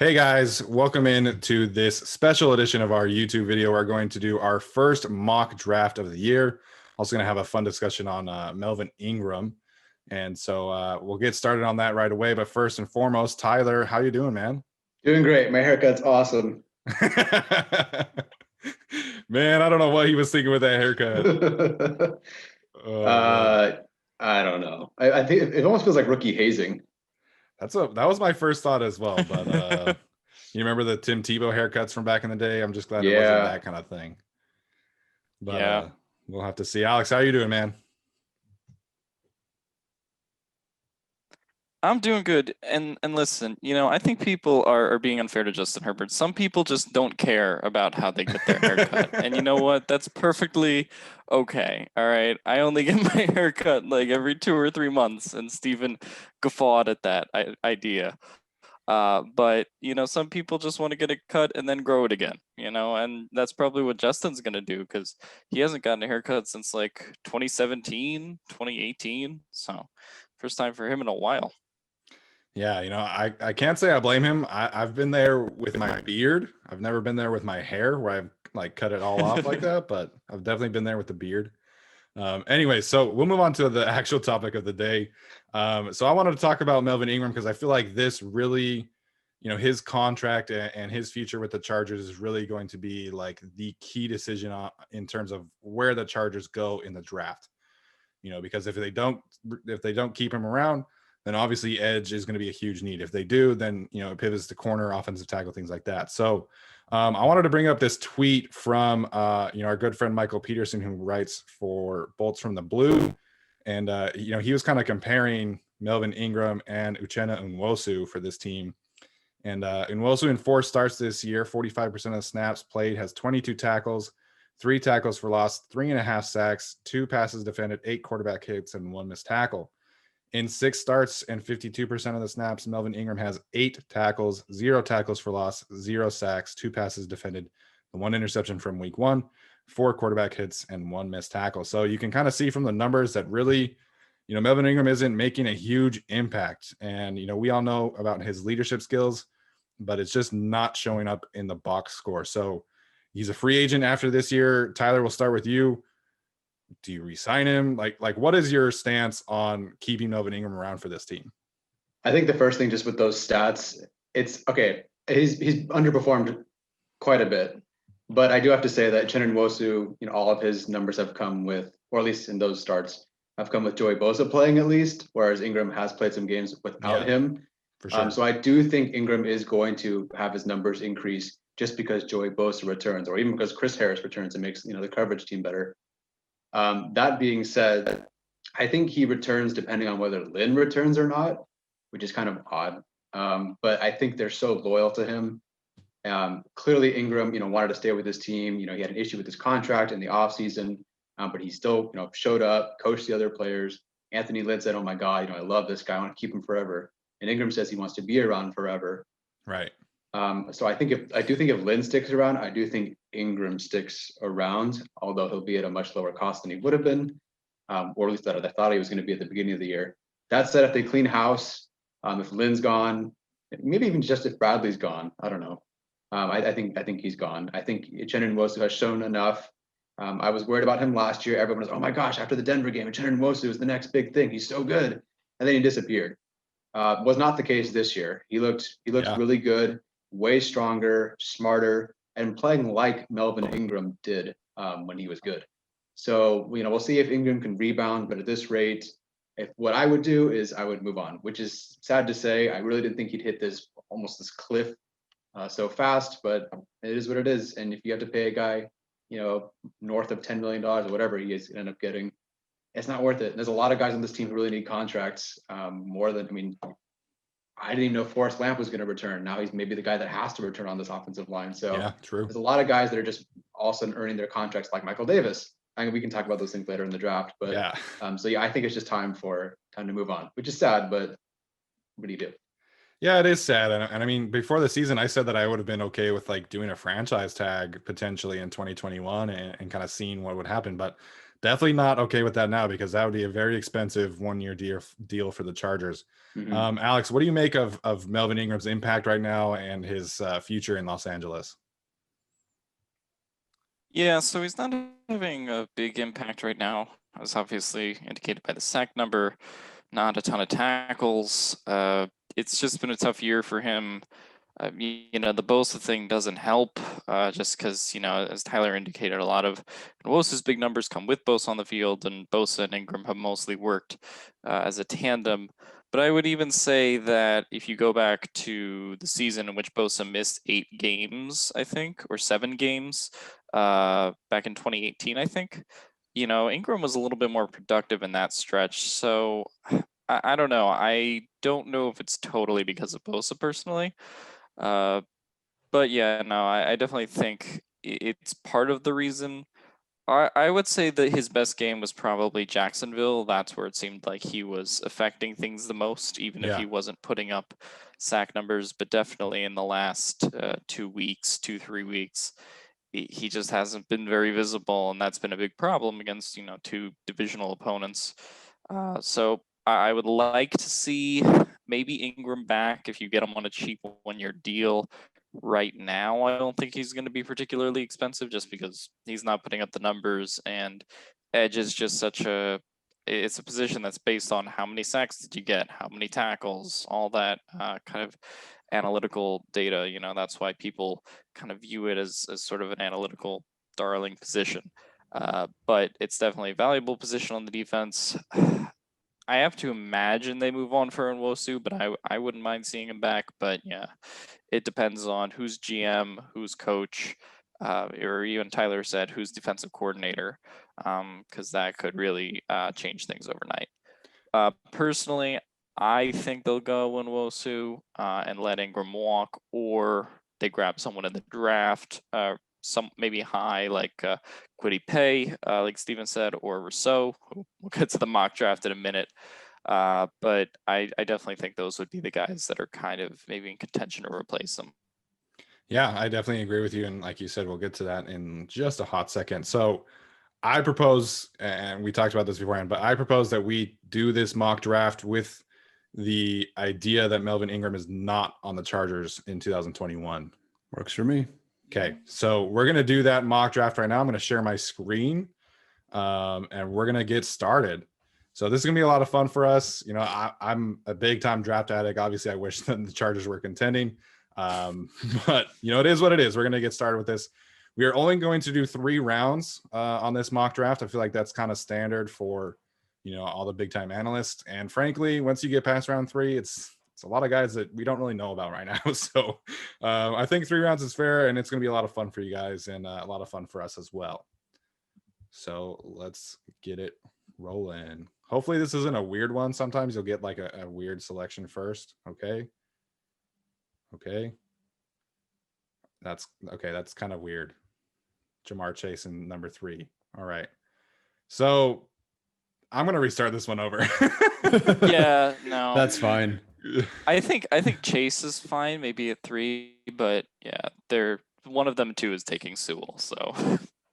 Hey guys, welcome in to this special edition of our YouTube video. We're going to do our first mock draft of the year. Also going to have a fun discussion on Melvin Ingram. And so we'll get started on that right away. But first and foremost, Tyler, how you doing, man? Doing great. My haircut's awesome. Man, I don't know what he was thinking with that haircut. Oh man. uh, I don't know. I think it almost feels like rookie hazing. That was my first thought as well. But you remember the Tim Tebow haircuts from back in the day? I'm just glad it wasn't Yeah. that kind of thing. But Yeah, we'll have to see. Alex, how you doing, man? I'm doing good. And listen, I think people are being unfair to Justin Herbert. Some people just don't care about how they get their haircut. And you know what? That's perfectly okay. All right. I only get my haircut like every 2 or 3 months, and Steven guffawed at that idea. But some people just want to get a cut and then grow it again, and that's probably what Justin's gonna do because he hasn't gotten a haircut since like 2017, 2018. So first time for him in a while. Yeah, I can't say I blame him. I've been there with my beard. I've never been there with my hair where I've like cut it all off like that, but I've definitely been there with the beard. Anyway, so we'll move on to the actual topic of the day. So I wanted to talk about Melvin Ingram because I feel like this really, his contract and his future with the Chargers is really going to be like the key decision in terms of where the Chargers go in the draft. Because if they don't keep him around, then obviously edge is going to be a huge need. If they do, then it pivots to corner, offensive tackle, things like that. So I wanted to bring up this tweet from our good friend Michael Peterson, who writes for Bolts from the Blue, and he was kind of comparing Melvin Ingram and Uchenna Nwosu for this team. And Nwosu in 4 starts this year, 45% of the snaps played, has 22 tackles, 3 tackles for loss, 3.5 sacks, 2 passes defended, 8 quarterback hits, and 1 missed tackle. In 6 starts and 52% of the snaps, Melvin Ingram has 8 tackles, 0 tackles for loss, 0 sacks, 2 passes defended, 1 interception from week 1, 4 quarterback hits, and 1 missed tackle. So you can kind of see from the numbers that really, Melvin Ingram isn't making a huge impact. And, we all know about his leadership skills, but it's just not showing up in the box score. So he's a free agent after this year. Tyler, we'll start with you. Do you re-sign him? Like what is your stance on keeping Melvin Ingram around for this team? I think the first thing just with those stats, it's okay. He's underperformed quite a bit, but I do have to say that Uchenna Nwosu, all of his numbers have come with, or at least in those starts, have come with Joey Bosa playing at least, whereas Ingram has played some games without him. For sure. So I do think Ingram is going to have his numbers increase just because Joey Bosa returns, or even because Chris Harris returns and makes the coverage team better. That being said, I think he returns depending on whether Lynn returns or not, which is kind of odd. But I think they're so loyal to him. Clearly, Ingram, wanted to stay with his team. He had an issue with his contract in the offseason, but he still, showed up, coached the other players. Anthony Lynn said, "Oh my God, I love this guy. I want to keep him forever." And Ingram says he wants to be around forever. Right. So I do think if Lynn sticks around, I do think Ingram sticks around, although he'll be at a much lower cost than he would have been, or at least that I thought he was going to be at the beginning of the year. That said, if they clean house, if Lynn's gone, maybe even just if Bradley's gone, I don't know. I think he's gone. I think Uchenna Nwosu has shown enough. I was worried about him last year. Everyone was, "Oh my gosh, after the Denver game, Uchenna Nwosu is the next big thing. He's so good," and then he disappeared. Was not the case this year. He looked really good, way stronger, smarter, and playing like Melvin Ingram did when he was good. So we'll see if Ingram can rebound. But at this rate, what I would do is I would move on, which is sad to say. I really didn't think he'd hit this cliff so fast, but it is what it is. And if you have to pay a guy, north of $10 million or whatever he is end up getting, it's not worth it. There's a lot of guys on this team who really need contracts more than, I didn't even know Forrest Lamp was going to return. Now he's maybe the guy that has to return on this offensive line. So yeah, true. There's a lot of guys that are just all of a sudden earning their contracts like Michael Davis. I mean, we can talk about those things later in the draft, but yeah. I think it's just time to move on, which is sad, but what do you do? Yeah, it is sad. And I mean, before the season, I said that I would have been okay with like doing a franchise tag potentially in 2021 and kind of seeing what would happen. But definitely not okay with that now, because that would be a very expensive 1-year deal for the Chargers. Mhm. Alex, what do you make of Melvin Ingram's impact right now and his future in Los Angeles? Yeah, so he's not having a big impact right now, as obviously indicated by the sack number. Not a ton of tackles. It's just been a tough year for him. The Bosa thing doesn't help, just because, as Tyler indicated, a lot of Bosa's big numbers come with Bosa on the field, and Bosa and Ingram have mostly worked as a tandem. But I would even say that if you go back to the season in which Bosa missed 8 games, I think, or 7 games, back in 2018, I think, Ingram was a little bit more productive in that stretch. So I don't know. I don't know if it's totally because of Bosa personally. But yeah, no, I definitely think it's part of the reason. I would say that his best game was probably Jacksonville. That's where it seemed like he was affecting things the most, even if he wasn't putting up sack numbers. But definitely in the last 2 weeks, 3 weeks, he just hasn't been very visible, and that's been a big problem against 2 divisional opponents. So I would like to see maybe Ingram back if you get him on a cheap 1-year deal. Right now, I don't think he's going to be particularly expensive, just because he's not putting up the numbers, and edge is just it's a position that's based on how many sacks did you get, how many tackles, all that kind of analytical data. That's why people kind of view it as sort of an analytical darling position. But it's definitely a valuable position on the defense. I have to imagine they move on for Nwosu, but I wouldn't mind seeing him back. But yeah, it depends on who's GM, who's coach, or even Tyler said who's defensive coordinator, because that could really change things overnight. Personally, I think they'll go Nwosu and let Ingram walk, or they grab someone in the draft, some maybe high like Kwity Paye, like Steven said, or Rousseau. We'll get to the mock draft in a minute. But I definitely think those would be the guys that are kind of maybe in contention to replace them. Yeah, I definitely agree with you. And like you said, we'll get to that in just a hot second. So I propose, and we talked about this beforehand, but I propose that we do this mock draft with the idea that Melvin Ingram is not on the Chargers in 2021. Works for me. Okay, so we're going to do that mock draft right now. I'm going to share my screen, and we're going to get started. So this is going to be a lot of fun for us. I'm a big time draft addict. Obviously, I wish that the Chargers were contending, but it is what it is. We're going to get started with this. We are only going to do 3 rounds on this mock draft. I feel like that's kind of standard for, all the big time analysts. And frankly, once you get past round 3, it's a lot of guys that we don't really know about right now. So I think 3 rounds is fair, and it's going to be a lot of fun for you guys and a lot of fun for us as well. So let's get it rolling. Hopefully this isn't a weird one. Sometimes you'll get like a weird selection first. Okay. That's okay. That's kind of weird. Jamar Chase in number 3. All right. So I'm going to restart this one over. Yeah, no. That's fine. I think Chase is fine, maybe at 3, but yeah, one of them too is taking Sewell. So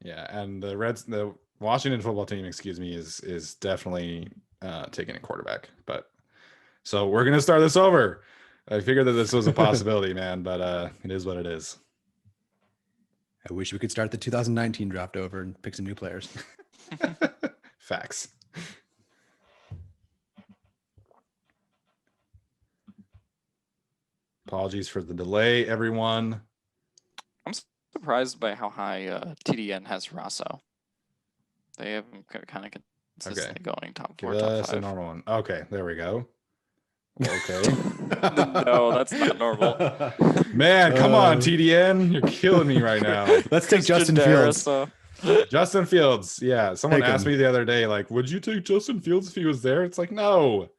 yeah, and the Washington football team, is definitely taking a quarterback. But so we're gonna start this over. I figured that this was a possibility, man, but it is what it is. I wish we could start the 2019 draft over and pick some new players. Facts. Apologies for the delay, everyone. I'm surprised by how high TDN has Rosso. They have him kind of consistently going top 4, Give top us 5. a normal one. Okay, there we go. Okay. No, that's not normal. Man, come on, TDN. You're killing me right now. Let's take Justin Fields. Justin Fields. Yeah. Someone Take asked him. me the other day, like, would you take Justin Fields if he was there? It's like, no.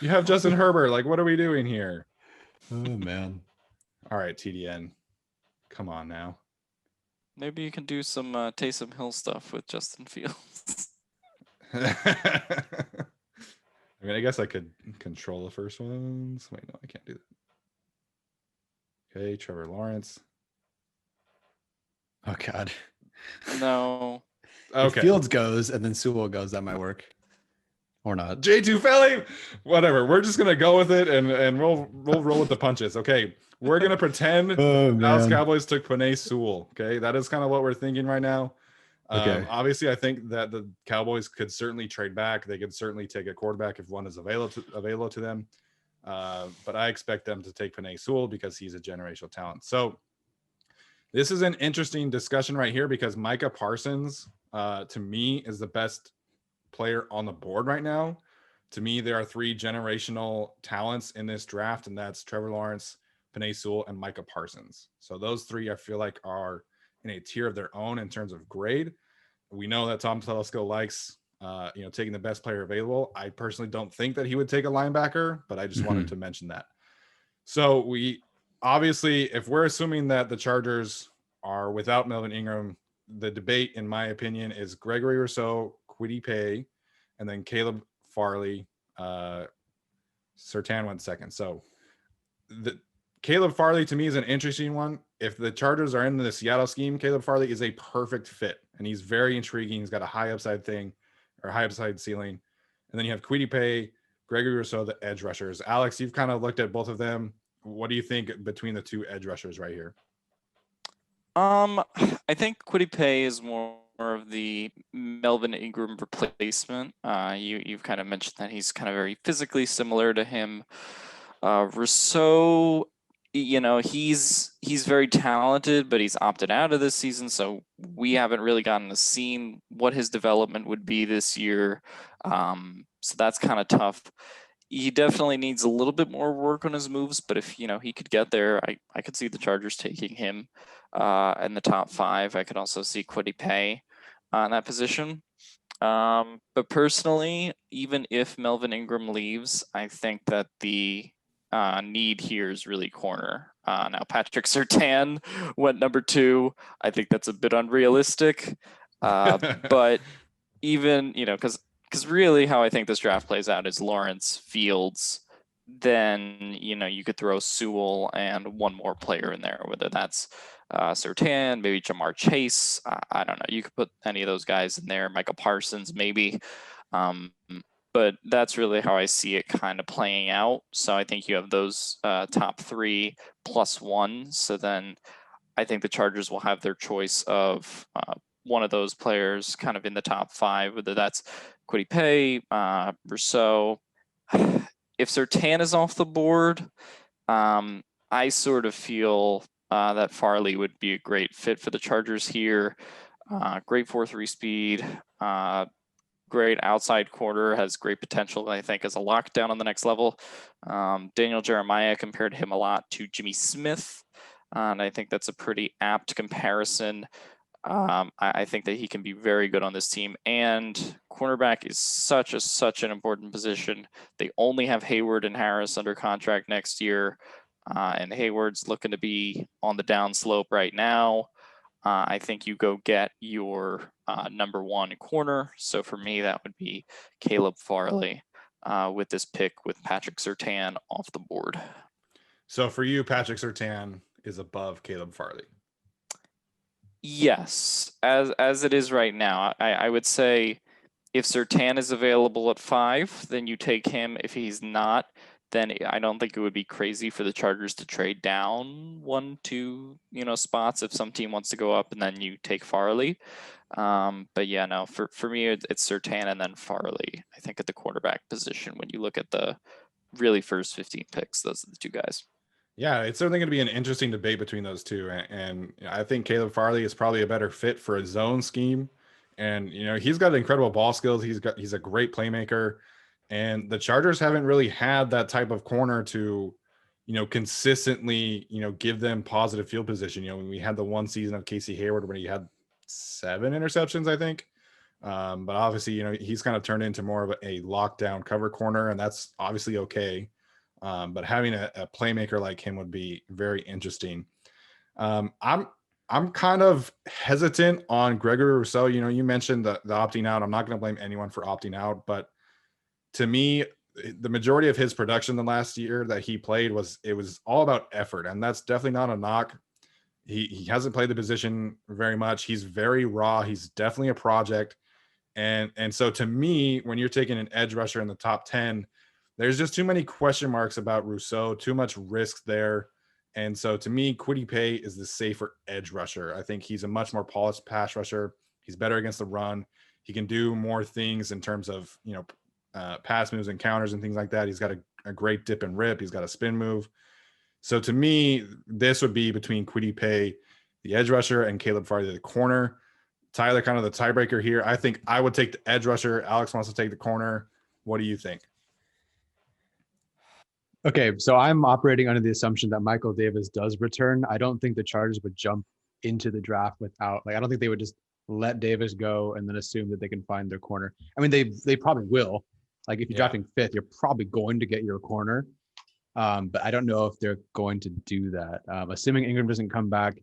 You have Justin Herbert. Like, what are we doing here? Oh, man. All right, TDN. Come on now. Maybe you can do some Taysom Hill stuff with Justin Fields. I mean, I guess I could control the first ones. Wait, no, I can't do that. Okay, Trevor Lawrence. Oh, God. No. If Okay. Fields goes and then Sewell goes, that might work. Or not. J2 Felly, whatever. We're just gonna go with it and we'll roll with the punches. Okay. We're gonna pretend Oh, Dallas man. Cowboys took Penei Sewell. Okay. That is kind of what we're thinking right now. Okay. Obviously, I think that the Cowboys could certainly trade back. They could certainly take a quarterback if one is available to them. But I expect them to take Penei Sewell because he's a generational talent. So this is an interesting discussion right here because Micah Parsons, to me, is the best player on the board right now. To me, there are 3 generational talents in this draft, and that's Trevor Lawrence, Penei Sewell, and Micah Parsons. So those 3 I feel like are in a tier of their own in terms of grade. We know that Tom Telesco likes taking the best player available. I personally don't think that he would take a linebacker, but I just wanted to mention that. So we obviously, if we're assuming that the Chargers are without Melvin Ingram, the debate, in my opinion, is Gregory Rousseau, Kwity Paye, and then Caleb Farley. Surtain went second. So the Caleb Farley to me is an interesting one. If the Chargers are in the Seattle scheme, Caleb Farley is a perfect fit, and he's very intriguing. He's got a high upside ceiling. And then you have Kwity Paye, Gregory Rousseau, the edge rushers. Alex, you've kind of looked at both of them. What do you think between the 2 edge rushers right here? I think Kwity Paye is more of the Melvin Ingram replacement. You've kind of mentioned that he's kind of very physically similar to him. Rousseau, he's very talented, but he's opted out of this season, so we haven't really gotten to see what his development would be this year. So that's kind of tough. He definitely needs a little bit more work on his moves, but if he could get there, I could see the Chargers taking him in the top 5. I could also see Kwity Paye in that position. But personally, even if Melvin Ingram leaves, I think that the need here is really corner. Now Patrick Surtain went number 2. I think that's a bit unrealistic. But even, because really how I think this draft plays out is Lawrence, Fields, then, you could throw Sewell and one more player in there, whether that's Surtain, maybe Jamar Chase. I don't know. You could put any of those guys in there. Micah Parsons, maybe. But that's really how I see it kind of playing out. So I think you have those top 3 plus 1. So then I think the Chargers will have their choice of one of those players kind of in the top 5, whether that's Kwity Paye, Rousseau. If Surtain is off the board, I sort of feel that Farley would be a great fit for the Chargers here. Great 4.3 speed, great outside corner, has great potential, I think, as a lockdown on the next level. Daniel Jeremiah compared him a lot to Jimmy Smith, and I think that's a pretty apt comparison. I think that he can be very good on this team, and cornerback is such an important position. They only have Hayward and Harris under contract next year, and Hayward's looking to be on the downslope right now. I think you go get your number 1 corner. So for me, that would be Caleb Farley with this pick with Patrick Surtain off the board. So for you, Patrick Surtain is above Caleb Farley. Yes, as it is right now. I would say if Surtain is available at 5, then you take him. If he's not, then I don't think it would be crazy for the Chargers to trade down 1-2 spots if some team wants to go up, and then you take Farley. But yeah, no, for me it's Surtain and then Farley. I think at the quarterback position, when you look at the really first 15 picks, those are the 2 guys. Yeah, it's certainly going to be an interesting debate between those 2. And I think Caleb Farley is probably a better fit for a zone scheme. And, he's got incredible ball skills. He's a great playmaker. And the Chargers haven't really had that type of corner to, consistently, give them positive field position. When we had the one season of Casey Hayward when he had 7 interceptions, I think. But obviously, he's kind of turned into more of a lockdown cover corner, and that's obviously okay. But having a playmaker like him would be very interesting. I'm kind of hesitant on Gregory Rousseau. You mentioned the opting out. I'm not going to blame anyone for opting out, but to me, the majority of his production the last year that he played was all about effort, and that's definitely not a knock. He hasn't played the position very much. He's very raw. He's definitely a project. And so to me, when you're taking an edge rusher in the top 10, there's just too many question marks about Rousseau, too much risk there. And so to me, Kwity Paye is the safer edge rusher. I think he's a much more polished pass rusher. He's better against the run. He can do more things in terms of, pass moves and counters and things like that. He's got a great dip and rip. He's got a spin move. So to me, this would be between Kwity Paye, the edge rusher, and Caleb Farley, the corner. Tyler, kind of the tiebreaker here. I think I would take the edge rusher. Alex wants to take the corner. What do you think? Okay, so I'm operating under the assumption that Michael Davis does return. I don't think the Chargers would jump into the draft without, I don't think they would just let Davis go and then assume that they can find their corner. I mean, they probably will. Like if you're drafting 5th, you're probably going to get your corner. But I don't know if they're going to do that. Assuming Ingram doesn't come back,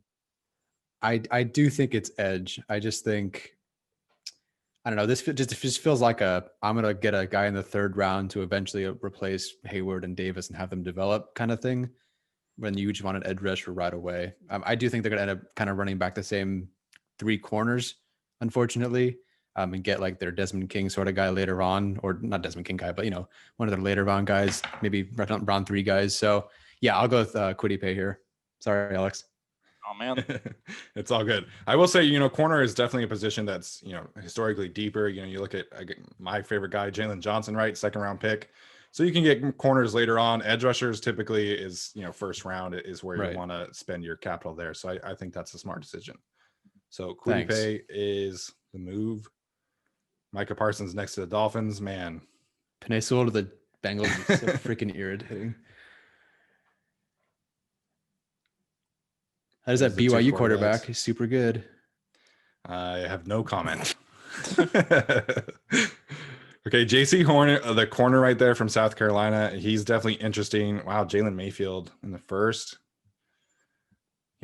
I do think it's edge. I just think, I don't know, this just feels like I'm going to get a guy in the 3rd round to eventually replace Hayward and Davis and have them develop kind of thing, when you just want an edge rusher right away. I do think they're going to end up kind of running back the same 3 corners, unfortunately, and get like their Desmond King sort of guy later on, or not Desmond King guy, but one of their later round guys, maybe round 3 guys. So yeah, I'll go with Kwity Paye here. Sorry, Alex. Oh man, it's all good. I will say, corner is definitely a position that's, historically deeper. You look at my favorite guy, Jalen Johnson, right? 2nd round pick. So you can get corners later on. Edge rushers typically is, 1st round is where you want to spend your capital there. So I think that's a smart decision. So Kwity Paye is the move. Micah Parsons next to the Dolphins, man. Penei Sewell to the Bengals is so freaking irritating. How does that BYU quarterback? He's super good. I have no comment. Okay, JC Horn, the corner right there from South Carolina. He's definitely interesting. Wow, Jalen Mayfield in the 1st.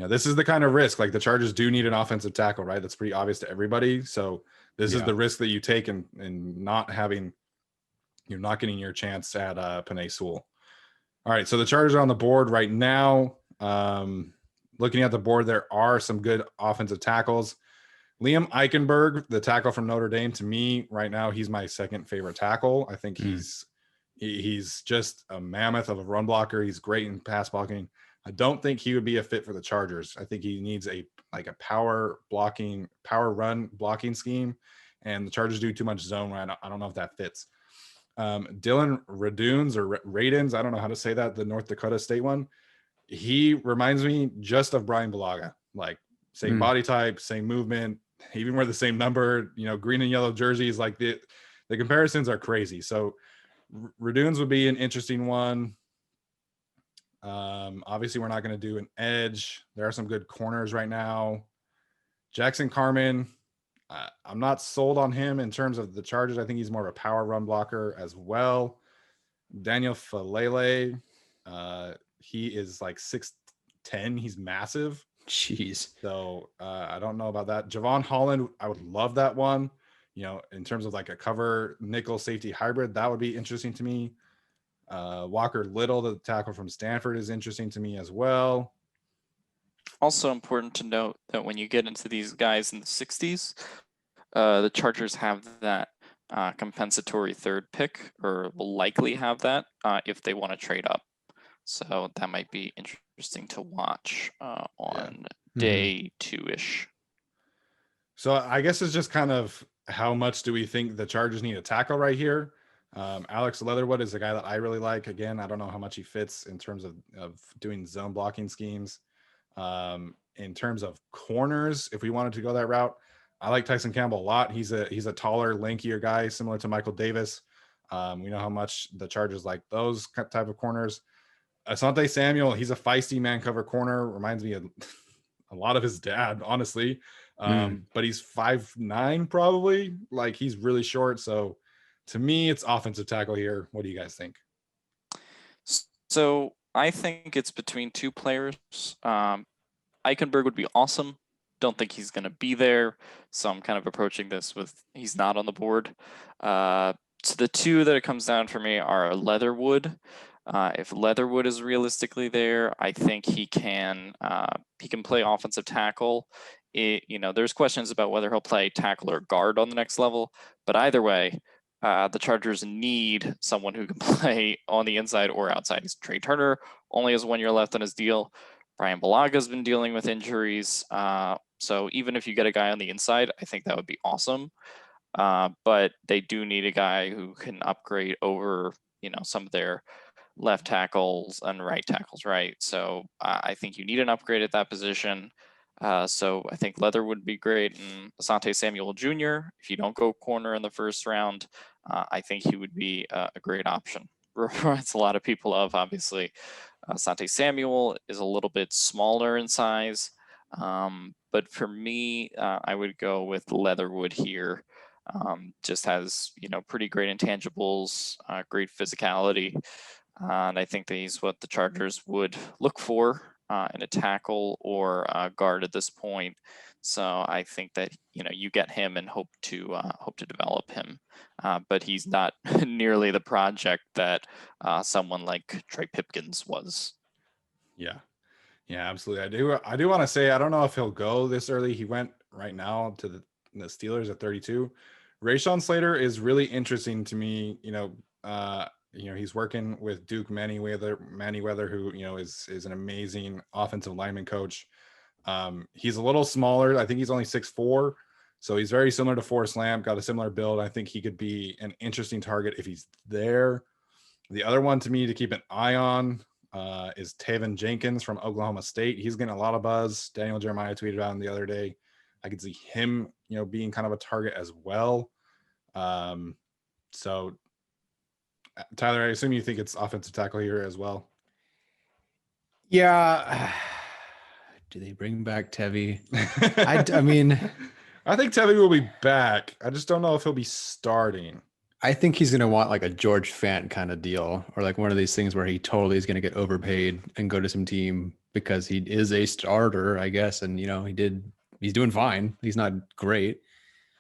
This is the kind of risk. Like the Chargers do need an offensive tackle, right? That's pretty obvious to everybody. So this is the risk that you take in not having, you're not getting your chance at Penei Sewell. All right, so the Chargers are on the board right now. Looking at the board, there are some good offensive tackles. Liam Eichenberg, the tackle from Notre Dame, to me right now, he's my 2nd favorite tackle. I think he's just a mammoth of a run blocker. He's great in pass blocking. I don't think he would be a fit for the Chargers. I think he needs a power run blocking scheme, and the Chargers do too much zone. Right? I don't know if that fits. Dylan Raduns or Radins, I don't know how to say that, the North Dakota State one. He reminds me just of Brian Bulaga, like same body type, same movement, even wear the same number, green and yellow jerseys. Like the comparisons are crazy. So Raduns would be an interesting one. Obviously we're not going to do an edge. There are some good corners right now. Jackson Carman, I'm not sold on him in terms of the Chargers. I think he's more of a power run blocker as well. Daniel Falele, he is like 6'10". He's massive. Jeez. So I don't know about that. Javon Holland, I would love that one. In terms of like a cover nickel safety hybrid, that would be interesting to me. Walker Little, the tackle from Stanford, is interesting to me as well. Also important to note that when you get into these guys in the 60s, the Chargers have that compensatory 3rd pick, or will likely have that if they want to trade up. So that might be interesting to watch on day 2-ish. So I guess it's just kind of how much do we think the Chargers need a tackle right here? Alex Leatherwood is a guy that I really like. Again, I don't know how much he fits in terms of doing zone blocking schemes. In terms of corners, if we wanted to go that route, I like Tyson Campbell a lot. He's a taller, lankier guy, similar to Michael Davis. We know how much the Chargers like those type of corners. Asante Samuel, he's a feisty man cover corner. Reminds me of a lot of his dad, honestly. But he's 5'9", probably. Like he's really short. So to me, it's offensive tackle here. What do you guys think? So I think it's between 2 players. Eichenberg would be awesome. Don't think he's going to be there. So I'm kind of approaching this with he's not on the board. So the 2 that it comes down for me are Leatherwood. If Leatherwood is realistically there, I think he can play offensive tackle. There's questions about whether he'll play tackle or guard on the next level, but either way, the Chargers need someone who can play on the inside or outside. Trey Turner only has 1 year left on his deal. Brian Balaga's been dealing with injuries. So even if you get a guy on the inside, I think that would be awesome. But they do need a guy who can upgrade over, some of their left tackles and right tackles, right? So I think you need an upgrade at that position. So I think Leather would be great, and Asante Samuel Jr., if you don't go corner in the first round, I think he would be a great option. Reminds a lot of people of, obviously, Asante Samuel is a little bit smaller in size. But for me, I would go with Leatherwood here. Just has, pretty great intangibles, great physicality. And I think that he's what the Chargers would look for in a tackle or guard at this point. So I think that you get him and hope to develop him, but he's not nearly the project that someone like Trey Pipkins was. Yeah, absolutely. I do want to say I don't know if he'll go this early. He went right now to the Steelers at 32. Rashawn Slater is really interesting to me. He's working with Duke Manyweather, who is an amazing offensive lineman coach. He's a little smaller. I think he's only 6'4", so he's very similar to Forrest Lamp. Got a similar build. I think he could be an interesting target if he's there. The other one to me to keep an eye on is Taven Jenkins from Oklahoma State. He's getting a lot of buzz. Daniel Jeremiah tweeted about him the other day. I could see him, being kind of a target as well. So Tyler, I assume you think it's offensive tackle here as well. Yeah. Do they bring back Tevy? I mean, I think Tevy will be back. I just don't know if he'll be starting. I think he's going to want like a George Fant kind of deal, or like one of these things where he totally is going to get overpaid and go to some team because he is a starter, I guess. And, he's doing fine. He's not great.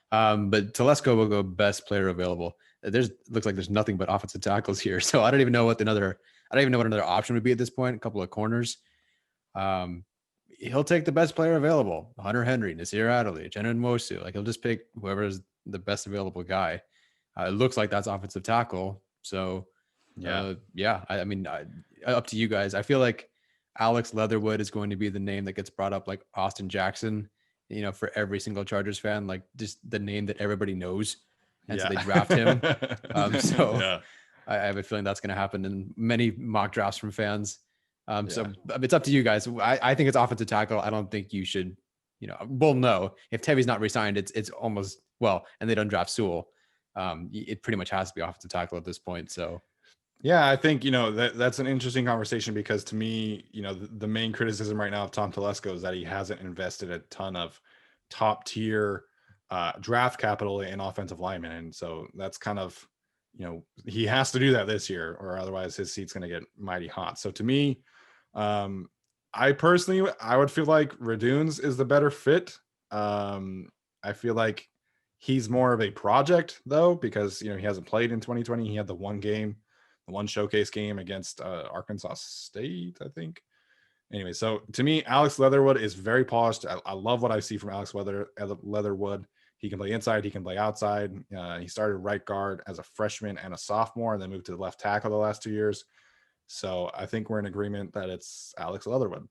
But Telesco will go best player available. Looks like there's nothing but offensive tackles here. So I don't even know what another option would be at this point. A couple of corners. He'll take the best player available. Hunter Henry, Nasir Adderley, Jenna Nwosu. Like he'll just pick whoever is the best available guy. It looks like that's offensive tackle. So I mean, up to you guys. I feel like Alex Leatherwood is going to be the name that gets brought up, like Austin Jackson, for every single Chargers fan, like just the name that everybody knows. And so they draft him. I have a feeling that's going to happen in many mock drafts from fans. So it's up to you guys. I think it's offensive tackle. I don't think you should, well, no, if Tevy's not resigned, it's almost, and they don't draft Sewell. It pretty much has to be offensive tackle at this point. So yeah, I think, that's an interesting conversation because to me, the main criticism right now of Tom Telesco is that he hasn't invested a ton of top tier draft capital in offensive linemen. And so that's kind of, he has to do that this year or otherwise his seat's going to get mighty hot. So to me, I would feel like Raduns is the better fit. I feel like he's more of a project though, because, he hasn't played in 2020. He had the one showcase game against Arkansas State, I think. Anyway, so to me, Alex Leatherwood is very polished. I love what I see from Alex Leatherwood. He can play inside. He can play outside. He started right guard as a freshman and a sophomore and then moved to the left tackle the last 2 years. So I think we're in agreement that it's Alex Leatherwood.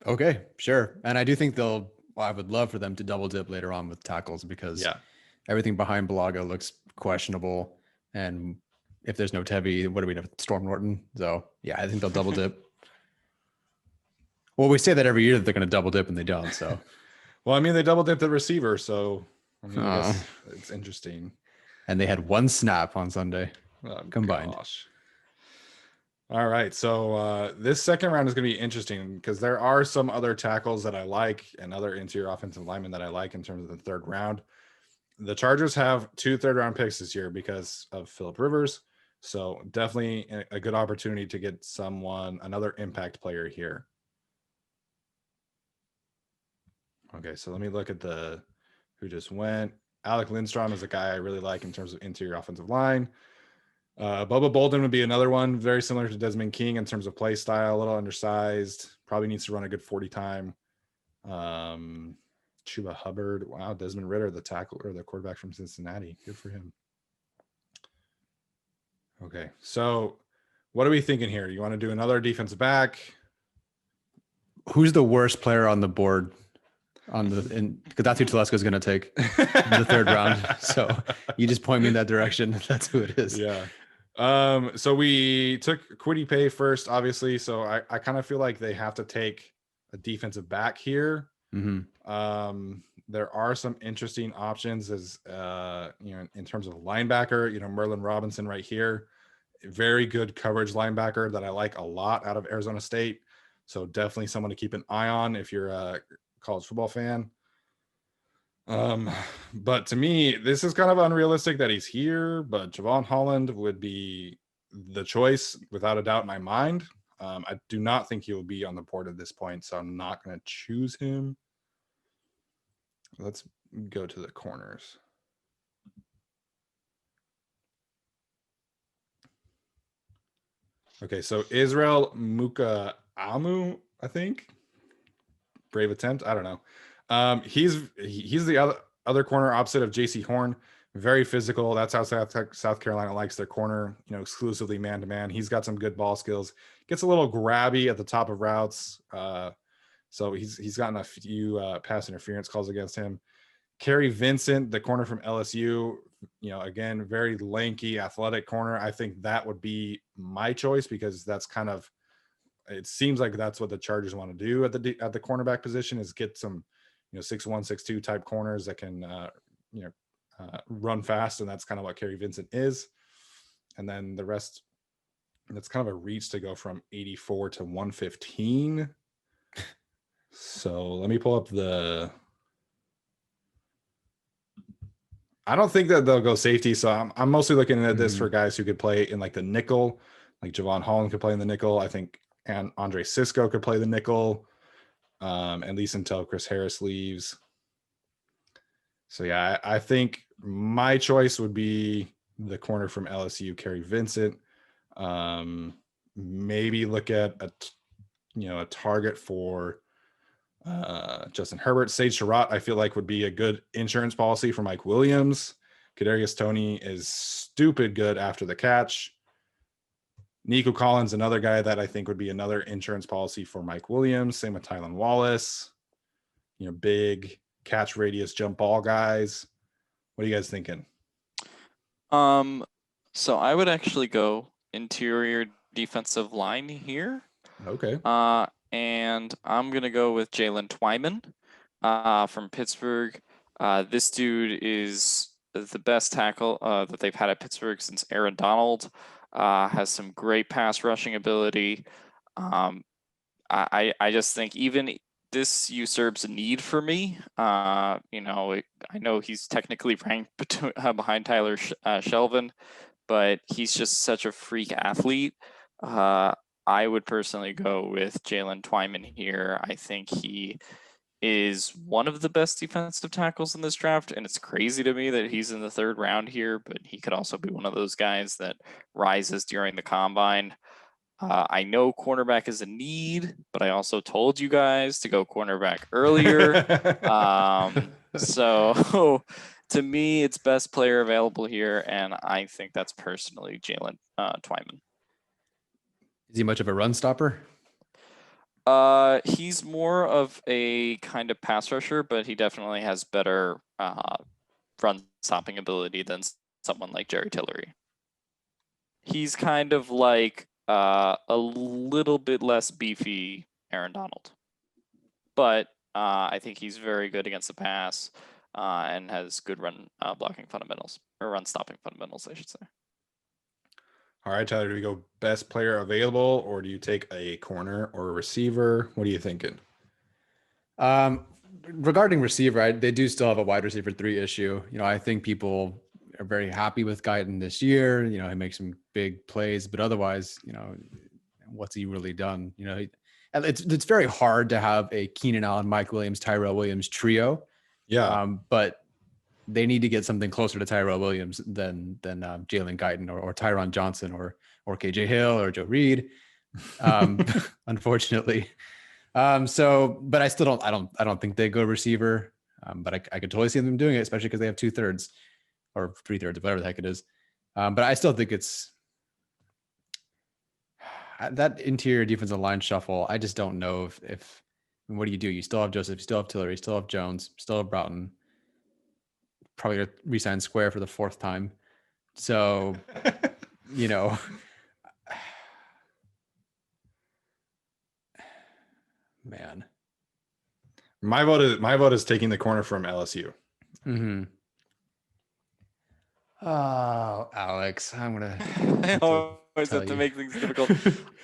Okay, sure. And I do think I would love for them to double dip later on with tackles because everything behind Balaga looks questionable. And if there's no Tevy, what do we have? Storm Norton. So I think they'll double dip. Well, we say that every year that they're going to double dip and they don't. So, well, I mean, they double dipped the receiver. So I guess it's interesting. And they had one snap on Sunday combined. Gosh. All right. So this second round is going to be interesting because there are some other tackles that I like and other interior offensive linemen that I like in terms of the third round. The Chargers have 2 third-round picks this year because of Phillip Rivers. So definitely a good opportunity to get another impact player here. Okay, so let me look at who just went. Alec Lindstrom is a guy I really like in terms of interior offensive line. Bubba Bolden would be another one, very similar to Desmond King in terms of play style, a little undersized, probably needs to run a good 40 time. Chuba Hubbard, wow, Desmond Ridder, the tackle or the quarterback from Cincinnati, good for him. Okay, so what are we thinking here? You want to do another defensive back? Who's the worst player on the board because that's who Telesco is going to take in the third round. So you just point me in that direction. That's who it is. Yeah. So we took Kwity Paye first, obviously. So I kind of feel like they have to take a defensive back here. Mm-hmm. There are some interesting options as in terms of linebacker, Merlin Robinson right here, very good coverage linebacker that I like a lot out of Arizona State. So definitely someone to keep an eye on if you're a college football fan. But to me, this is kind of unrealistic that he's here, but Javon Holland would be the choice without a doubt in my mind. I do not think he will be on the board at this point, so I'm not going to choose him. Let's go to the corners. Okay, so Israel Mukaamu, I think. Brave attempt. I don't know. He's the other corner opposite of JC Horn. Very physical. That's how South Carolina likes their corner, exclusively man-to-man. He's got some good ball skills. Gets a little grabby at the top of routes. So he's gotten a few pass interference calls against him. Kerry Vincent, the corner from LSU, again, very lanky, athletic corner. I think that would be my choice because that's kind of, it seems like that's what the Chargers want to do at the cornerback position is get some, 6'1", 6'2" type corners that can, run fast. And that's kind of what Kerry Vincent is. And then the rest, that's kind of a reach to go from 84 to 115. So let me pull up I don't think that they'll go safety. So I'm mostly looking at this for guys who could play in like the nickel, like Javon Holland could play in the nickel. I think and Andre Cisco could play the nickel, at least until Chris Harris leaves. So yeah, I think my choice would be the corner from LSU, Kerry Vincent. Maybe look at a target for Justin Herbert. Sage Surratt, I feel like would be a good insurance policy for Mike Williams. Kadarius Toney is stupid good after the catch. Nico Collins, another guy that I think would be another insurance policy for Mike Williams. Same with Tylan Wallace. Big catch radius jump ball guys. What are you guys thinking? So I would actually go interior defensive line here. Okay. And I'm gonna go with Jalen Twyman, from Pittsburgh. This dude is the best tackle that they've had at Pittsburgh since Aaron Donald. Has some great pass rushing ability. I just think even this usurps a need for me. I know he's technically ranked behind Tyler Shelvin, but he's just such a freak athlete. I would personally go with Jalen Twyman here. I think he is one of the best defensive tackles in this draft, and it's crazy to me that he's in the third round here, but he could also be one of those guys that rises during the combine. I know cornerback is a need, but I also told you guys to go cornerback earlier. So to me, it's best player available here, and I think that's personally Jalen Twyman. Is he much of a run stopper? He's more of a kind of pass rusher, but he definitely has better run stopping ability than someone like Jerry Tillery. He's kind of like a little bit less beefy Aaron Donald, but I think he's very good against the pass and has good run blocking fundamentals, or run stopping fundamentals, I should say. All right, Tyler, do we go best player available, or do you take a corner or a receiver? What are you thinking? Regarding receiver, they do still have a wide receiver 3 issue. I think people are very happy with Guyton this year. He makes some big plays, but otherwise, what's he really done? It's very hard to have a Keenan Allen, Mike Williams, Tyrell Williams trio. Yeah. But they need to get something closer to Tyrell Williams than Jalen Guyton or Tyron Johnson or KJ Hill or Joe Reed. Unfortunately. But I still I don't think they go receiver. But I could totally see them doing it, especially because they have 2/3 or 3/3, whatever the heck it is. But I still think it's that interior defensive line shuffle. I just don't know if what do? You still have Joseph, you still have Tillery, you still have Jones, still have Broughton. Probably gonna resign Square for the 4th time. So, you know, man. My vote is taking the corner from LSU. Mm-hmm. Oh, Alex, I'm gonna. I always have to make things difficult.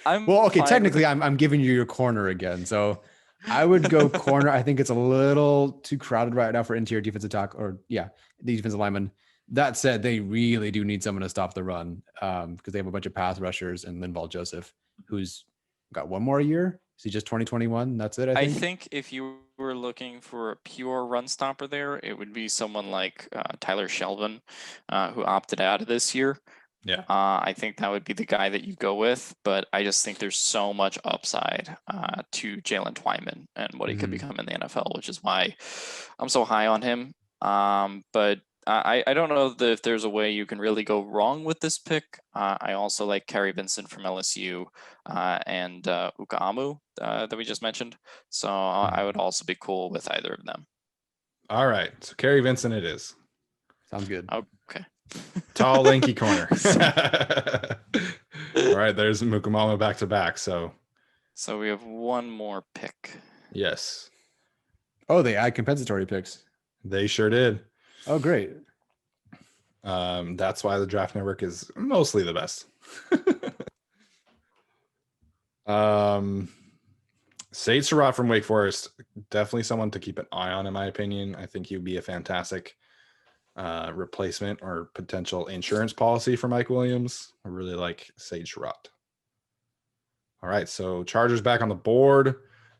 Well, okay. Technically, I'm giving you your corner again, so I would go corner. I think it's a little too crowded right now for interior defensive tackle, or the defensive lineman. That said, they really do need someone to stop the run because they have a bunch of pass rushers and Linval Joseph, who's got one more year. Is he just 2021? That's it. I think if you were looking for a pure run stopper there, it would be someone like Tyler Shelvin, who opted out of this year. Yeah. I think that would be the guy that you go with, but I just think there's so much upside to Jalen Twyman and what he could become in the NFL, which is why I'm so high on him. But I don't know if there's a way you can really go wrong with this pick. I also like Kerry Vincent from LSU and Uka'amu that we just mentioned. So I would also be cool with either of them. All right. So Kerry Vincent it is. Sounds good. Okay. Tall, lanky corner. All right. There's Mukamama back to back. So we have one more pick. Yes. Oh, they add compensatory picks. They sure did. Oh, great. That's why the Draft Network is mostly the best. Sage Surratt from Wake Forest, definitely someone to keep an eye on, in my opinion. I think he'd be a fantastic replacement or potential insurance policy for Mike Williams. I really like Sage Surratt. All right, so Chargers back on the board.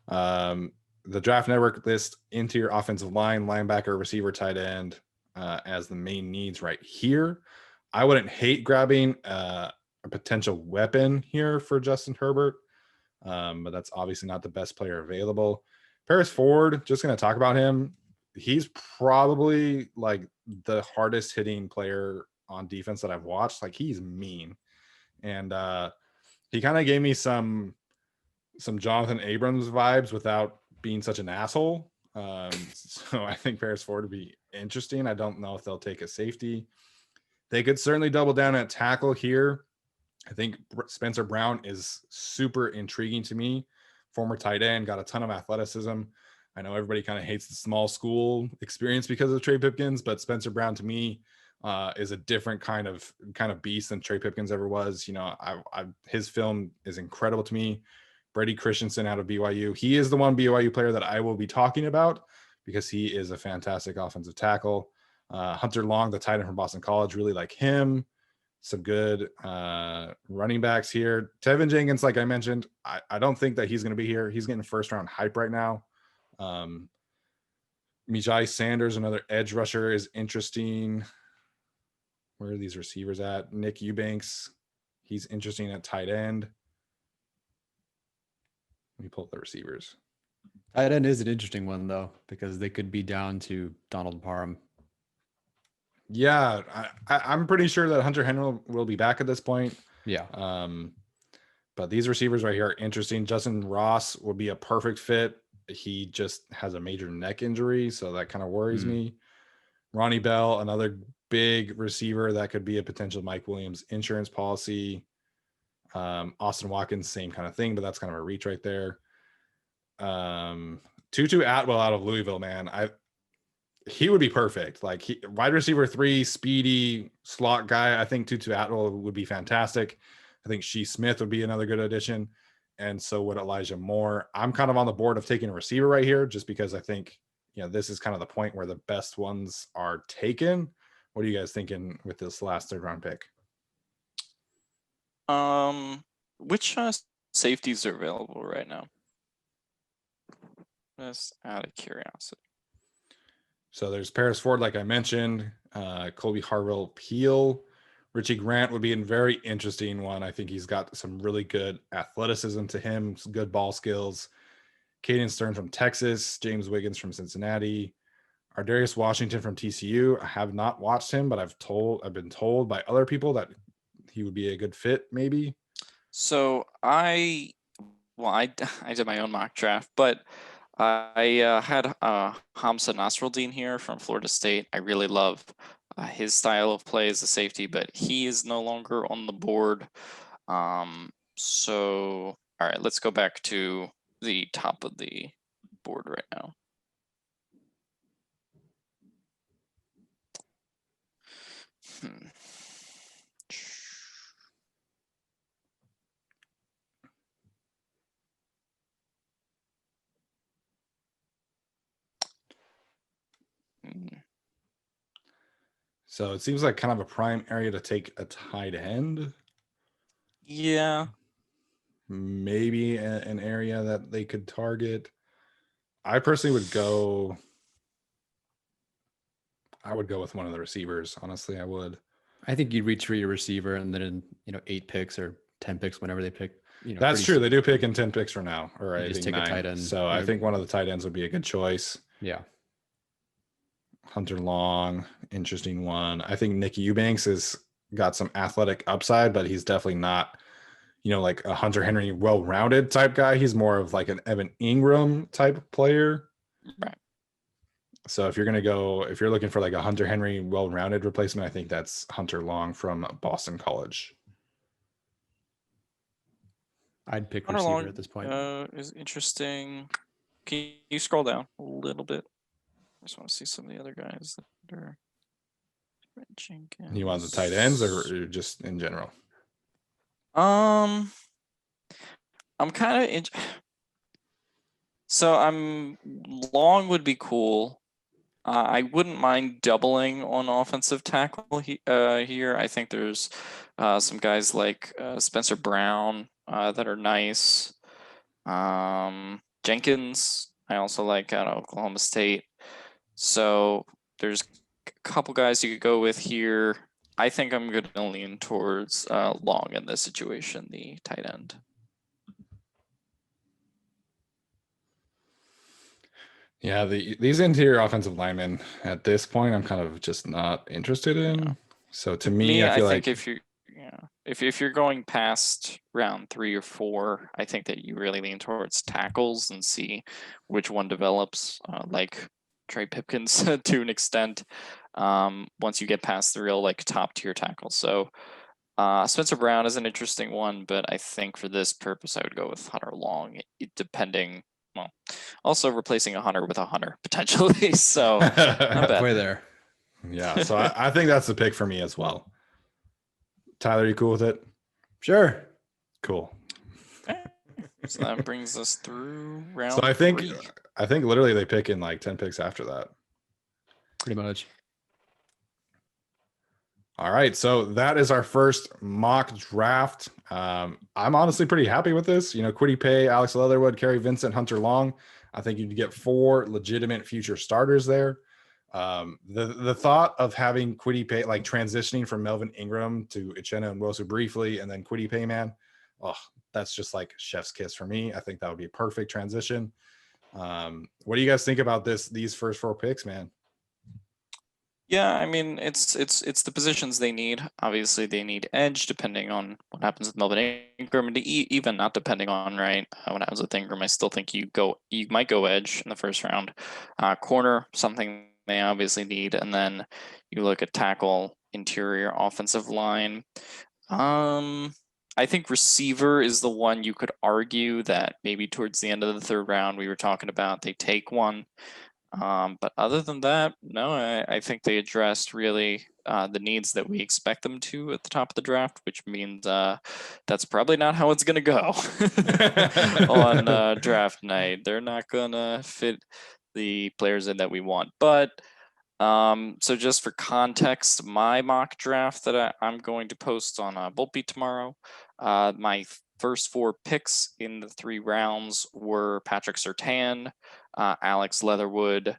The Draft Network lists interior offensive line, linebacker, receiver, tight end as the main needs right here. I wouldn't hate grabbing a potential weapon here for Justin Herbert, but that's obviously not the best player available. Paris Ford, just going to talk about him. He's probably like the hardest hitting player on defense that I've watched. Like, he's mean. And he kind of gave me some Jonathan Abrams vibes without being such an asshole. So I think Paris Ford would be interesting. I don't know if they'll take a safety. They could certainly double down at tackle here. I think Spencer Brown is super intriguing to me. Former tight end, got a ton of athleticism. I know everybody kind of hates the small school experience because of Trey Pipkins, but Spencer Brown to me is a different kind of beast than Trey Pipkins ever was. You know, his film is incredible to me. Brady Christensen out of BYU. He is the one BYU player that I will be talking about because he is a fantastic offensive tackle. Hunter Long, the tight end from Boston College, really like him. Some good running backs here. Tevin Jenkins, like I mentioned, I don't think that he's going to be here. He's getting first round hype right now. Mijai Sanders, another edge rusher, is interesting. Where are these receivers at? Nick Eubanks, he's interesting at tight end. Let me pull up the receivers. Tight end is an interesting one, though, because they could be down to Donald Parham. Yeah, I'm pretty sure that Hunter Henry will be back at this point. Yeah. But these receivers right here are interesting. Justin Ross would be a perfect fit. He just has a major neck injury, so that kind of worries me. Ronnie Bell, another big receiver that could be a potential Mike Williams insurance policy. Austin Watkins, same kind of thing, but that's kind of a reach right there. Tutu Atwell out of Louisville, man. He would be perfect. Like, wide receiver 3, speedy slot guy. I think Tutu Atwell would be fantastic. I think Shee Smith would be another good addition. And so would Elijah Moore. I'm kind of on the board of taking a receiver right here, just because I think, you know, this is kind of the point where the best ones are taken. What are you guys thinking with this last 3rd round pick? Which safeties are available right now? Just out of curiosity. So there's Paris Ford, like I mentioned, Colby Harville Peel. Richie Grant would be a very interesting one. I think he's got some really good athleticism to him, some good ball skills. Caden Stern from Texas, James Wiggins from Cincinnati, Ardarius Washington from TCU. I have not watched him, but I've been told by other people that he would be a good fit, maybe. So I did my own mock draft, but I had Hamza Nasruddin here from Florida State. I really love his style of play as a safety, but he is no longer on the board. So, all right, let's go back to the top of the board right now. So it seems like kind of a prime area to take a tight end. Yeah. Maybe an area that they could target. I personally would go. I would go with one of the receivers. Honestly, I would. I think you'd reach for your receiver, and then in 8 picks or 10 picks, whenever they pick. That's true. They do pick in 10 picks for now, or I just think take a 9. tight end. So I think one of the tight ends would be a good choice. Yeah. Hunter Long, interesting one. I think Nick Eubanks has got some athletic upside, but he's definitely not, like a Hunter Henry well-rounded type guy. He's more of like an Evan Ingram type player. Right. So if you're looking for like a Hunter Henry well-rounded replacement, I think that's Hunter Long from Boston College. I'd pick Hunter receiver Long at this point. Is interesting. Can you scroll down a little bit? I just want to see some of the other guys that are. Jenkins. You want the tight ends or just in general? I'm kind of so I'm Long would be cool. I wouldn't mind doubling on offensive tackle here. I think there's some guys like Spencer Brown that are nice. Jenkins, I also like out of Oklahoma State. So there's a couple guys you could go with here. I think I'm going to lean towards Long in this situation, the tight end. Yeah, these interior offensive linemen at this point, I'm kind of just not interested in. Yeah. So to me, I feel like if you're going past round 3 or 4, I think that you really lean towards tackles and see which one develops, like Trey Pipkins to an extent. Once you get past the real like top tier tackles, so Spencer Brown is an interesting one, but I think for this purpose, I would go with Hunter Long, depending. Well, also replacing a Hunter with a Hunter potentially. So not bad. Way there. Yeah. So I think that's the pick for me as well. Tyler, you cool with it? Sure. Cool. Okay. So that brings us through round. So I think literally they pick in like 10 picks after that. Pretty much. All right, so that is our first mock draft. I'm honestly pretty happy with this. Kwity Paye, Alex Leatherwood, Kerry Vincent, Hunter Long. I think you'd get 4 legitimate future starters there. The thought of having Kwity Paye, like transitioning from Melvin Ingram to Uchenna and Nwosu briefly, and then Kwity Paye, man, that's just like chef's kiss for me. I think that would be a perfect transition. What do you guys think about these first 4 picks, man? Yeah, I mean, it's the positions they need. Obviously, they need edge, depending on what happens with Melvin Ingram, and even not depending on what happens with Ingram. I still think you might go edge in the first round. Corner, something they obviously need, and then you look at tackle, interior offensive line. I think receiver is the one you could argue that maybe towards the end of the 3rd round we were talking about they take one. But other than that, no, I think they addressed really the needs that we expect them to at the top of the draft, which means that's probably not how it's going to go on draft night. They're not going to fit the players in that we want. But so just for context, my mock draft that I'm going to post on Boltbeat tomorrow, my first 4 picks in the 3 rounds were Patrick Surtain, Alex Leatherwood,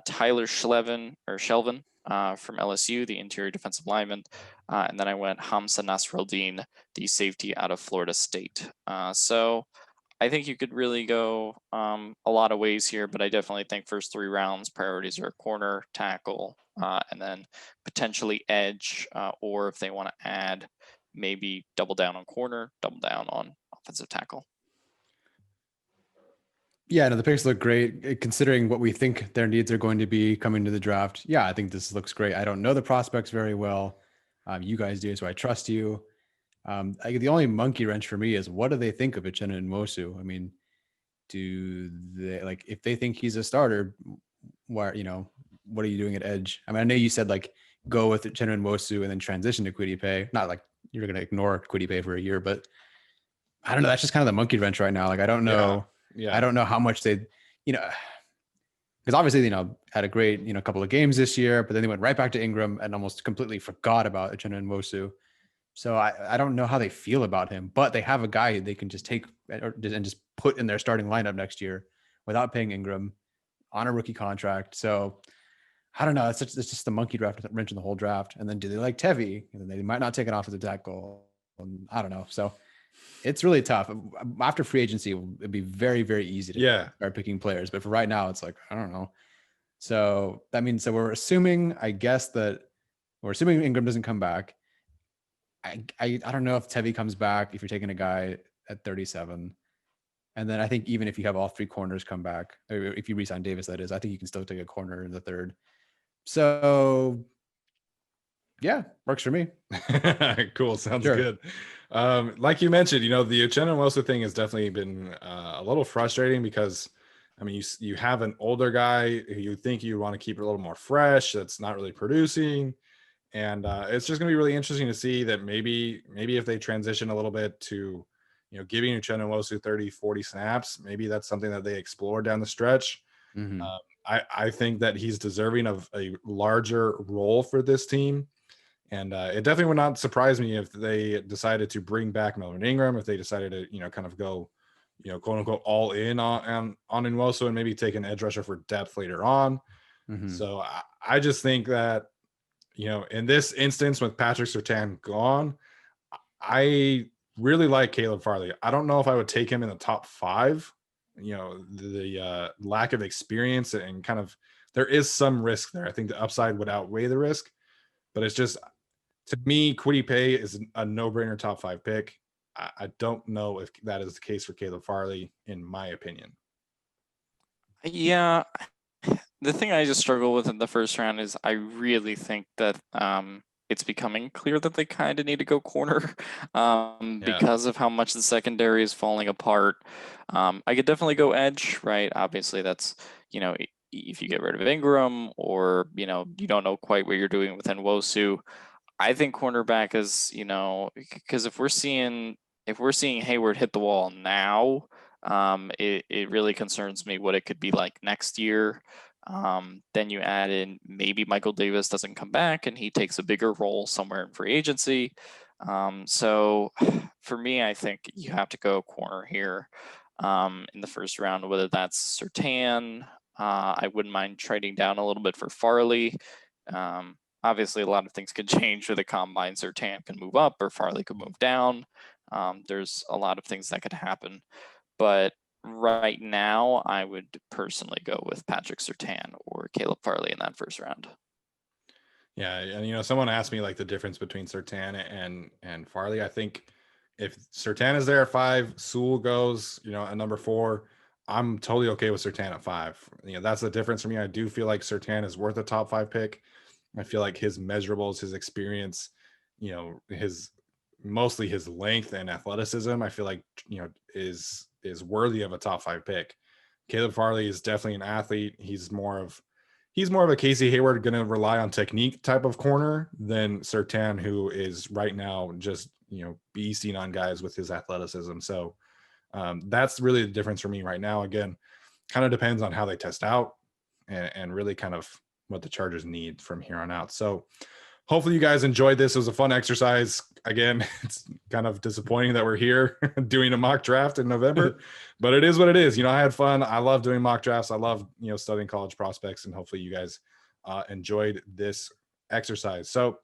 Tyler Shelvin from LSU, the interior defensive lineman. And then I went Hamza Nasruddin, the safety out of Florida State. So I think you could really go a lot of ways here, but I definitely think first 3 rounds priorities are corner, tackle, and then potentially edge, or if they want to add, maybe double down on corner, double down on offensive tackle. Yeah, no, the picks look great considering what we think their needs are going to be coming to the draft. Yeah, I think this looks great. I don't know the prospects very well. You guys do, so I trust you. The only monkey wrench for me is what do they think of Uchenna Nwosu? I mean, do they like if they think he's a starter? Why, what are you doing at edge? I mean, I know you said like go with Uchenna Nwosu and then transition to Kwity Paye. Not like you're going to ignore Kwity Paye for a year, but I don't know. That's just kind of the monkey wrench right now. Like I don't know. Yeah. I don't know how much they, because obviously, had a great, couple of games this year, but then they went right back to Ingram and almost completely forgot about Uchenna Nwosu. So I don't know how they feel about him, but they have a guy they can just take and just put in their starting lineup next year without paying Ingram on a rookie contract. So I don't know. It's just the monkey wrench in the whole draft. And then do they like Tevi? And then they might not take an offensive tackle. I don't know. So it's really tough. After free agency, it'd be very, very easy to start picking players. But for right now, it's like, I don't know. So that means, we're assuming, I guess we're assuming Ingram doesn't come back. I don't know if Tevi comes back, if you're taking a guy at 37. And then I think even if you have all 3 corners come back, or if you re-sign Davis, that is, I think you can still take a corner in the 3rd. So yeah, works for me. Cool. Sounds good. Like you mentioned, the Uchenna Nwosu thing has definitely been a little frustrating because, I mean, you have an older guy who you think you want to keep a little more fresh, that's not really producing. And it's just going to be really interesting to see that maybe if they transition a little bit to, giving Uchenna Nwosu 30, 40 snaps, maybe that's something that they explore down the stretch. Mm-hmm. I think that he's deserving of a larger role for this team. And it definitely would not surprise me if they decided to bring back Melvin Ingram, if they decided to, kind of go, quote unquote, all in on Nwosu and maybe take an edge rusher for depth later on. Mm-hmm. So I just think that, in this instance with Patrick Surtain gone, I really like Caleb Farley. I don't know if I would take him in the top 5. The lack of experience and kind of there is some risk there. I think the upside would outweigh the risk, but it's just, to me, Kwity Paye is a no-brainer top 5 pick. I don't know if that is the case for Caleb Farley, in my opinion. Yeah, the thing I just struggle with in the first round is I really think that it's becoming clear that they kind of need to go corner because of how much the secondary is falling apart. I could definitely go edge, right? Obviously, that's, if you get rid of Ingram or, you don't know quite what you're doing with Nwosu. I think cornerback is, because if we're seeing Hayward hit the wall now, it really concerns me what it could be like next year. Then you add in maybe Michael Davis doesn't come back and he takes a bigger role somewhere in free agency. So for me, I think you have to go corner here in the first round, whether that's Surtain. I wouldn't mind trading down a little bit for Farley. Obviously, a lot of things could change with the combine. Surtain can move up or Farley could move down. There's a lot of things that could happen. But right now, I would personally go with Patrick Surtain or Caleb Farley in that first round. Yeah, and someone asked me like the difference between Surtain and Farley. I think if Surtain is there at 5, Sewell goes, at number 4, I'm totally okay with Surtain at 5. That's the difference for me. I do feel like Surtain is worth a top 5 pick. I feel like his measurables, his experience, mostly his length and athleticism, I feel like, is worthy of a top 5 pick. Caleb Farley is definitely an athlete. He's more of a Casey Hayward, going to rely on technique type of corner than Surtain, who is right now just, beasting on guys with his athleticism. So that's really the difference for me right now. Again, kind of depends on how they test out and really kind of what the Chargers need from here on out. So hopefully you guys enjoyed this. It was a fun exercise. Again, it's kind of disappointing that we're here doing a mock draft in November, but it is what it is. I had fun. I love doing mock drafts. I love, studying college prospects, and hopefully you guys enjoyed this exercise. So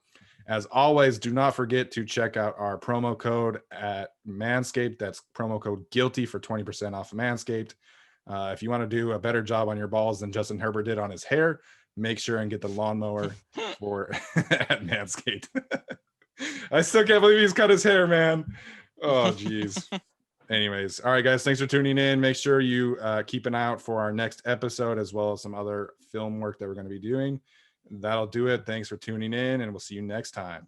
as always, do not forget to check out our promo code at Manscaped. That's promo code GUILTY for 20% off of Manscaped. If you want to do a better job on your balls than Justin Herbert did on his hair, make sure and get the lawnmower for at Manscaped. I still can't believe he's cut his hair, man. Oh, geez. Anyways, all right, guys, thanks for tuning in. Make sure you keep an eye out for our next episode, as well as some other film work that we're going to be doing. That'll do it. Thanks for tuning in, and we'll see you next time.